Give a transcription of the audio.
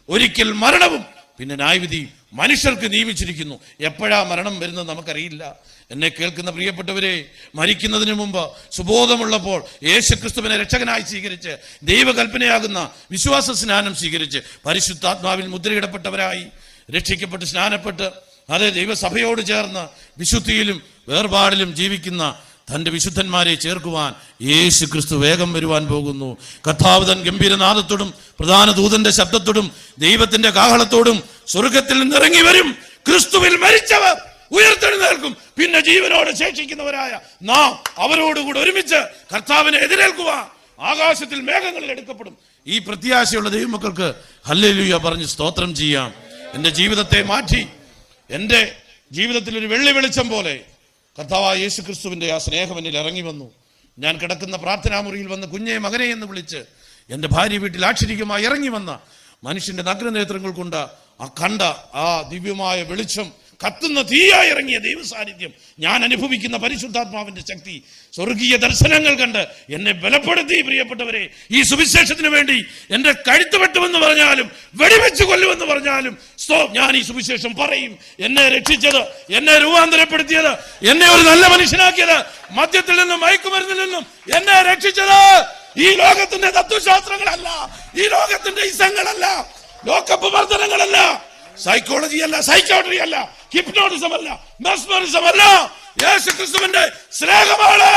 ഒരിക്കൽ മരണവും പിന്നെ ന്യായവിധി മനുഷ്യർക്ക് നിയമിച്ചിരിക്കുന്നു. എപ്പോഴാ മരണം വരുന്നത് നമുക്കറിയില്ല. എന്നെ കേൾക്കുന്ന പ്രിയപ്പെട്ടവരെ, മരിക്കുന്നതിന് മുമ്പ് സുബോധമുള്ളപ്പോൾ യേശുക്രിസ്തുവിനെ രക്ഷകനായി സ്വീകരിച്ച് ദൈവകൽപ്പനയാകുന്ന വിശ്വാസ സ്നാനം സ്വീകരിച്ച് പരിശുദ്ധാത്മാവിൽ മുദ്രയിടപ്പെട്ടവരായി രക്ഷിക്കപ്പെട്ട് സ്നാനപ്പെട്ട് അതേ ദൈവസഭയോട് ചേർന്ന് വിശുദ്ധിയിലും വേർപാടിലും ജീവിക്കുന്ന തൻ്റെ വിശുദ്ധന്മാരെ ചേർക്കുവാൻ യേശു ക്രിസ്തു വേഗം വരുവാൻ പോകുന്നു. കർത്താവ് തൻ ഗംഭീരനാദത്തോടും പ്രധാന ദൂതന്റെ ശബ്ദത്തോടും ദൈവത്തിന്റെ കാഹളത്തോടും സ്വർഗത്തിൽ നിന്നിറങ്ങി വരും. ക്രിസ്തുവിൽ മരിച്ചവർ ഉയർത്തെഴുന്നേൽക്കും. പിന്നെ ജീവനോട് ശേഷിക്കുന്നവരായ നാം അവരോടുകൂടി ഒരുമിച്ച് കർത്താവിനെ എതിരേൽക്കുവാൻ ആകാശത്തിൽ മേഘങ്ങളിൽ എടുക്കപ്പെടും. ഈ പ്രത്യാശയുള്ള ദൈവമക്കൾക്ക് ഹല്ലേലൂയ പറഞ്ഞ് സ്തോത്രം ചെയ്യാം. എൻ്റെ ജീവിതത്തെ മാറ്റി എൻ്റെ ജീവിതത്തിൽ ഒരു വെള്ളി വെളിച്ചം പോലെ കർത്താവായ യേശു ക്രിസ്തുവിൻ്റെ ആ സ്നേഹം എന്നിൽ ഇറങ്ങി വന്നു. ഞാൻ കിടക്കുന്ന പ്രാർത്ഥനാ മുറിയിൽ വന്ന് കുഞ്ഞെ മകനെ എന്ന് വിളിച്ച് എൻ്റെ ഭാര്യ വീട്ടിൽ ആക്ഷരികമായി ഇറങ്ങി വന്ന മനുഷ്യൻ്റെ നഗ്നനേത്രങ്ങൾ കൊണ്ട് ആ കണ്ട ആ ദിവ്യമായ വെളിച്ചം, കത്തുന്ന തീയായി ഇറങ്ങിയ ദൈവ സാന്നിധ്യം, ഞാൻ അനുഭവിക്കുന്ന പരിശുദ്ധാത്മാവിന്റെ ശക്തി, സ്വർഗീയ ദർശനങ്ങൾ കണ്ട് എന്നെ ബലപ്പെടുത്തി. പ്രിയപ്പെട്ടവരെ, ഈ സുവിശേഷത്തിന് വേണ്ടി എന്റെ കഴുത്ത് വെട്ടുമെന്ന് പറഞ്ഞാലും വെടിവെച്ച് കൊല്ലുമെന്ന് പറഞ്ഞാലും ഞാൻ ഈ സുവിശേഷം പറയും. എന്നെ രക്ഷിച്ചത്, എന്നെ രൂപാന്തരപ്പെടുത്തിയത്, എന്നെ ഒരു നല്ല മനുഷ്യനാക്കിയത്, മദ്യത്തിൽ നിന്നും മയക്കുമരുന്നിൽ നിന്നും എന്നെ രക്ഷിച്ചത് ഈ ലോകത്തിന്റെ തത്വശാസ്ത്രങ്ങളല്ല, ഈ ലോകത്തിന്റെ ഇസങ്ങളല്ല, ലോകപ്പ് വർധനങ്ങളല്ല, സൈക്കോളജി അല്ല, സൈക്കോട്രി അല്ല, ഹിപ്നോട്ടിസം അല്ല, മെസ്മറിസം അല്ല, യേശുക്രിസ്തുവിന്റെ സ്നേഹമാണ്.